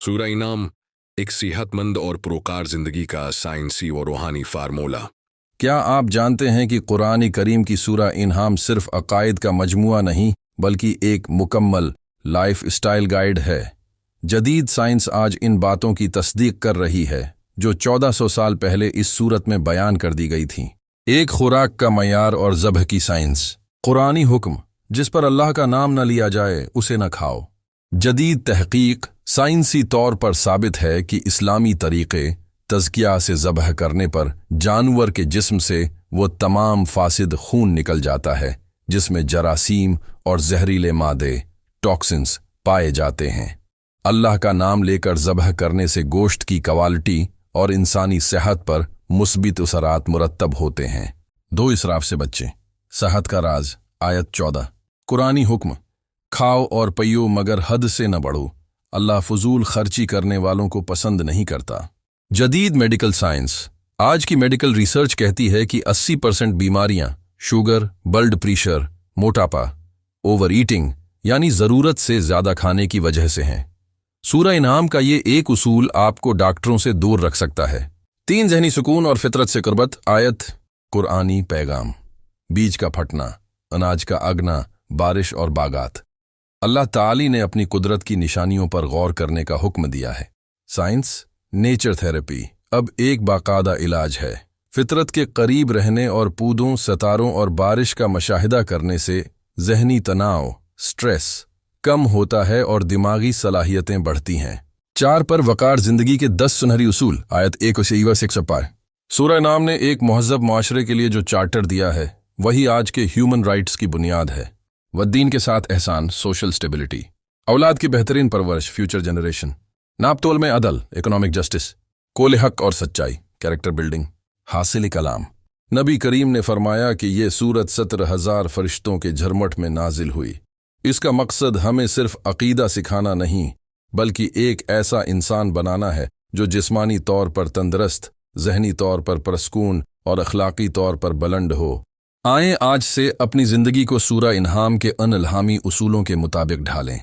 सूरा इनाम एक सेहतमंद और पुरकार ज़िंदगी का साइंसी और रूहानी फार्मूला। क्या आप जानते हैं कि कुरान करीम की सूरा इनाम सिर्फ अकायद का मजमुआ नहीं बल्कि एक मुकम्मल लाइफ स्टाइल गाइड है। जदीद साइंस आज इन बातों की तस्दीक कर रही है जो 1400 साल पहले इस सूरत में बयान कर दी गई थी। एक खुराक का मयार और ज़ब्ह की साइंस। कुरानी हुक्म, जिस पर अल्लाह का नाम न लिया जाए उसे न खाओ। जदीद तहकीक साइंसी तौर पर साबित है कि इस्लामी तरीक़े तज़किया से ज़ब्ह करने पर जानवर के जिस्म से वो तमाम फासिद खून निकल जाता है जिसमें जरासीम और जहरीले मादे टॉक्सिन्स पाए जाते हैं। अल्लाह का नाम लेकर ज़ब्ह करने से गोश्त की क्वालिटी और इंसानी सेहत पर मुस्बित असरात मुरत्तब होते हैं। दो इसराफ से बच्चे। सेहत का राज, आयत 14। कुरानी हुक्म, खाओ और पियो मगर हद से न बढ़ो। अल्लाह फजूल खर्ची करने वालों को पसंद नहीं करता। जदीद मेडिकल साइंस। आज की मेडिकल रिसर्च कहती है कि 80% बीमारियां शुगर, ब्लड प्रेशर, मोटापा, ओवर ईटिंग यानी ज़रूरत से ज़्यादा खाने की वजह से हैं। सूरा इनाम का ये एक उसूल आपको डॉक्टरों से दूर रख सकता है। 3 ज़हनी सुकून और फितरत से कुर्बत। आयत कुरानी पैगाम। बीज का फटना, अनाज का अगना, बारिश और बागात। अल्लाह ताली ने अपनी कुदरत की निशानियों पर गौर करने का हुक्म दिया है। साइंस, नेचर थेरेपी अब एक बाकायदा इलाज है। फितरत के करीब रहने और पौधों, सितारों और बारिश का मुशाहिदा करने से ज़हनी तनाव, स्ट्रेस कम होता है और दिमागी सलाहियतें बढ़ती हैं। 4 पर वकार ज़िंदगी के 10 सुनहरी उसूल। आयत 1 से 105। सूरा इनाम ने एक महज़ब माशरे के लिए जो चार्टर दिया है वही आज के ह्यूमन राइट्स की बुनियाद है। वद्दीन के साथ एहसान, सोशल स्टेबिलिटी। औलाद की बेहतरीन परवरिश, फ्यूचर जनरेशन। नापतोल में अदल, इकोनॉमिक जस्टिस। कोल हक और सच्चाई, कैरेक्टर बिल्डिंग। हासिल कलाम। नबी करीम ने फरमाया कि ये सूरत 17,000 फरिश्तों के झरमट में नाजिल हुई। इसका मकसद हमें सिर्फ अकीदा सिखाना नहीं बल्कि एक ऐसा इंसान बनाना है जो जिस्मानी तौर पर तंदुरुस्त, ज़हनी तौर पर परस्कून और अखलाकी तौर पर बुलंद हो। आएं आज से अपनी ज़िंदगी को सूरा इनाम के अन इल्हामी उसूलों के मुताबिक ढालें।